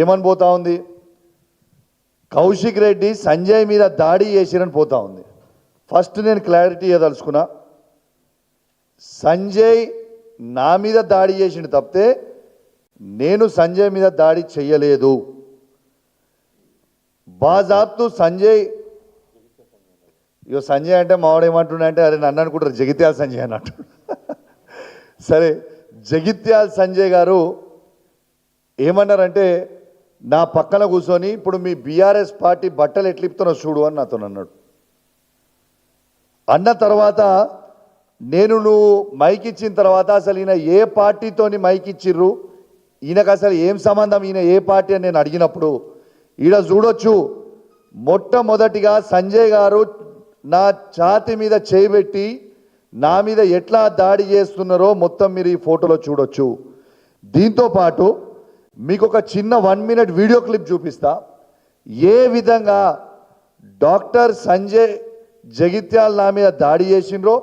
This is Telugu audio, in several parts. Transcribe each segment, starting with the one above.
ఏమని పోతా ఉంది? కౌశిక్ రెడ్డి సంజయ్ మీద దాడి చేసిరని పోతా ఉంది. ఫస్ట్ నేను క్లారిటీ ఇవ్వదలుచుకున్నా, సంజయ్ నా మీద దాడి చేసిండు తప్పితే నేను సంజయ్ మీద దాడి చెయ్యలేదు. బాజాబ్తు సంజయ్, ఇగో సంజయ్ అంటే మావాడేమంటున్నా అంటే అరే నన్ను అనుకుంటారు జగిత్యాల సంజయ్ అన్నట్టు. సరే, జగిత్యాల సంజయ్ గారు ఏమన్నారంటే నా పక్కన కూర్చొని ఇప్పుడు మీ బీఆర్ఎస్ పార్టీ బట్టలు ఎట్లిపుతున్నా చూడు అని నాతో అన్నాడు. అన్న తర్వాత నేను నువ్వు మైక్ ఇచ్చిన తర్వాత అసలు ఈయన ఏ పార్టీతోని మైక్ ఇచ్చిర్రు, ఈయనకు అసలు ఏం సంబంధం, ఈయన ఏ పార్టీ అని నేను అడిగినప్పుడు ఈడ చూడొచ్చు, మొట్టమొదటిగా సంజయ్ గారు నా ఛాతి మీద చేయబెట్టి నా మీద ఎట్లా దాడి చేస్తున్నారో మొత్తం మీరు ఈ ఫోటోలో చూడొచ్చు. దీంతో పాటు మీకు ఒక చిన్న 1 మినిట్ వీడియో క్లిప్ చూపిస్తా. ఏ విధంగా డాక్టర్ సంజయ్ జగిత్యాల నా మీద దాడి చేసిండ్రో,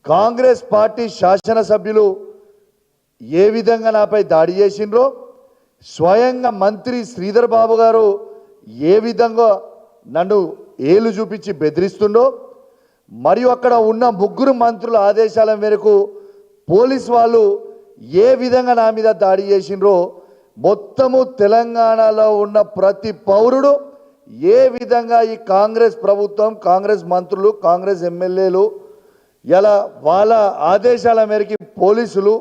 కాంగ్రెస్ పార్టీ శాసనసభ్యులు ఏ విధంగా నాపై దాడి చేసిండ్రో, స్వయంగా మంత్రి శ్రీధర్ బాబు గారు ఏ విధంగా నన్ను ఏలు చూపించి బెదిరిస్తుండో, మరియు అక్కడ ఉన్న 3 మంత్రుల ఆదేశాల మేరకు పోలీస్ వాళ్ళు ఏ విధంగా నా మీద దాడి చేసిండ్రో, మొత్తము తెలంగాణలో ఉన్న ప్రతి పౌరుడు ఏ విధంగా ఈ కాంగ్రెస్ ప్రభుత్వం, కాంగ్రెస్ మంత్రులు, కాంగ్రెస్ ఎమ్మెల్యేలు ఇలా వాళ్ళ ఆదేశాల మేరకు పోలీసులు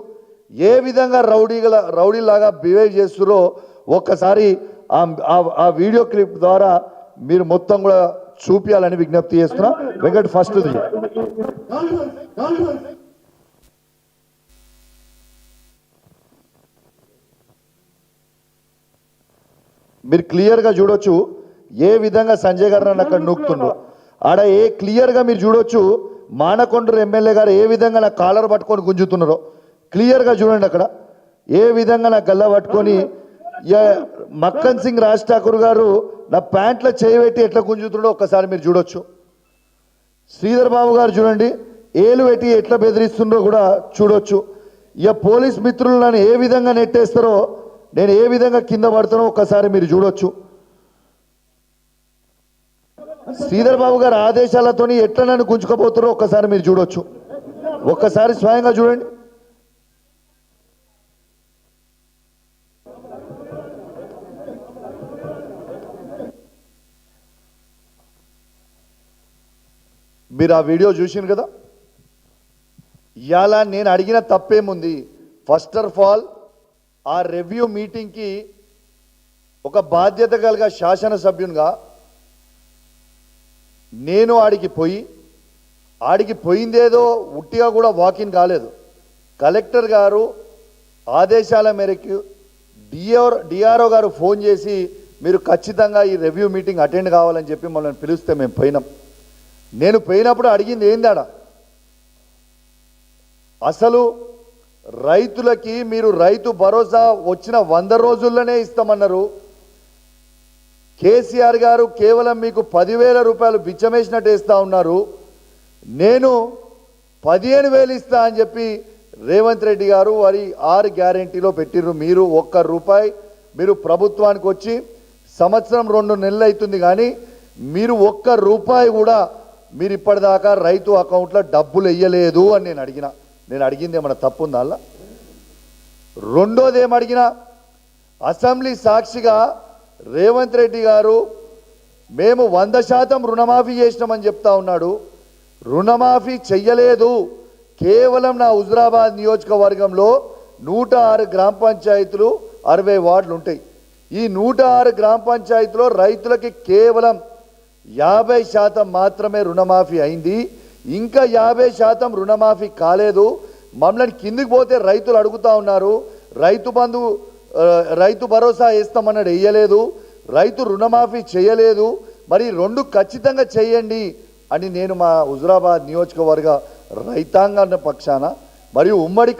ఏ విధంగా రౌడీలాగా బిహేవ్ చేస్తున్నారో ఒక్కసారి ఆ వీడియో క్లిప్ ద్వారా మీరు మొత్తం కూడా చూపించాలని విజ్ఞప్తి చేస్తున్నా. వెంకట్ ఫస్ట్ మీరు క్లియర్గా చూడొచ్చు ఏ విధంగా సంజయ్ గారు నన్ను అక్కడ నూకుతుండ్రు. ఆడ క్లియర్గా మీరు చూడొచ్చు మానకొండూరు ఎమ్మెల్యే గారు ఏ విధంగా నా కాలర్ పట్టుకొని గుంజుతున్నారో క్లియర్గా చూడండి. అక్కడ ఏ విధంగా నా గల్లా పట్టుకొని మక్కన్ సింగ్ రాజ్ ఠాకూర్ గారు నా ప్యాంట్లో చేయబెట్టి ఎట్లా గుంజుతుండో ఒక్కసారి మీరు చూడొచ్చు. శ్రీధర్ బాబు గారు చూడండి ఏలు పెట్టి ఎట్లా బెదిరిస్తుండో కూడా చూడొచ్చు. ఇక పోలీస్ మిత్రులు నన్ను ఏ విధంగా నెట్టేస్తారో, నేను ఏ విధంగా కింద పడుతానో ఒక్కసారి మీరు చూడొచ్చు. శ్రీధర్ బాబు గారు ఆదేశాలతో ఎట్లా నన్ను గుంజుకపోతారో ఒక్కసారి మీరు చూడొచ్చు. ఒక్కసారి స్వయంగా చూడండి. మీరు ఆ వీడియో చూసిండ్రు కదా. ఇవాళ నేను అడిగిన తప్పేముంది? ఫస్ట్ ఆఫ్ ఆల్ ఆ రివ్యూ మీటింగ్కి ఒక బాధ్యత కలిగ శాసనసభ్యునిగా నేను ఆడికి పోయిందేదో ఉట్టిగా కూడా వాకిన్ కాలేదు. కలెక్టర్ గారు ఆదేశాల మేరకు డిఆర్ఓ గారు ఫోన్ చేసి మీరు ఖచ్చితంగా ఈ రివ్యూ మీటింగ్ అటెండ్ కావాలని చెప్పి మమ్మల్ని పిలిస్తే మేము పోయినాం. నేను పోయినప్పుడు అడిగింది ఏందాడ, అసలు రైతులకి మీరు రైతు భరోసా వచ్చిన 100 రోజుల్లోనే ఇస్తామన్నారు. కేసీఆర్ గారు కేవలం మీకు 10,000 రూపాయలు బిచ్చమేసినట్టు ఇస్తా ఉన్నారు. నేను 15,000 ఇస్తా అని చెప్పి రేవంత్ రెడ్డి గారు వారి 6 గ్యారెంటీలో పెట్టిర్రు. మీరు 1 రూపాయి మీరు ప్రభుత్వానికి వచ్చి సంవత్సరం 2 నెలలు అవుతుంది, కానీ మీరు 1 రూపాయి కూడా మీరు ఇప్పటిదాకా రైతు అకౌంట్లో డబ్బులు వేయలేదు అని నేను అడిగింది ఏమన్నా తప్పు ఉందా? అలా రెండోది ఏమడిగినా, అసెంబ్లీ సాక్షిగా రేవంత్ రెడ్డి గారు మేము 100% రుణమాఫీ చేసినామని చెప్తా ఉన్నాడు. రుణమాఫీ చెయ్యలేదు. కేవలం నా హుజురాబాద్ నియోజకవర్గంలో 106 గ్రామ పంచాయతీలు 60 వార్డులు ఉంటాయి. ఈ 106 గ్రామ పంచాయతీలో రైతులకి కేవలం 50% మాత్రమే రుణమాఫీ అయింది. ఇంకా 50% రుణమాఫీ కాలేదు. మమ్మల్ని కిందికి పోతే రైతులు అడుగుతా ఉన్నారు, రైతు బంధు రైతు భరోసా వేస్తామన్నాడు, వేయలేదు. రైతు రుణమాఫీ చేయలేదు. మరి 2 ఖచ్చితంగా చేయండి అని నేను మా హుజురాబాద్ నియోజకవర్గ రైతాంగ పక్షాన మరియు ఉమ్మడి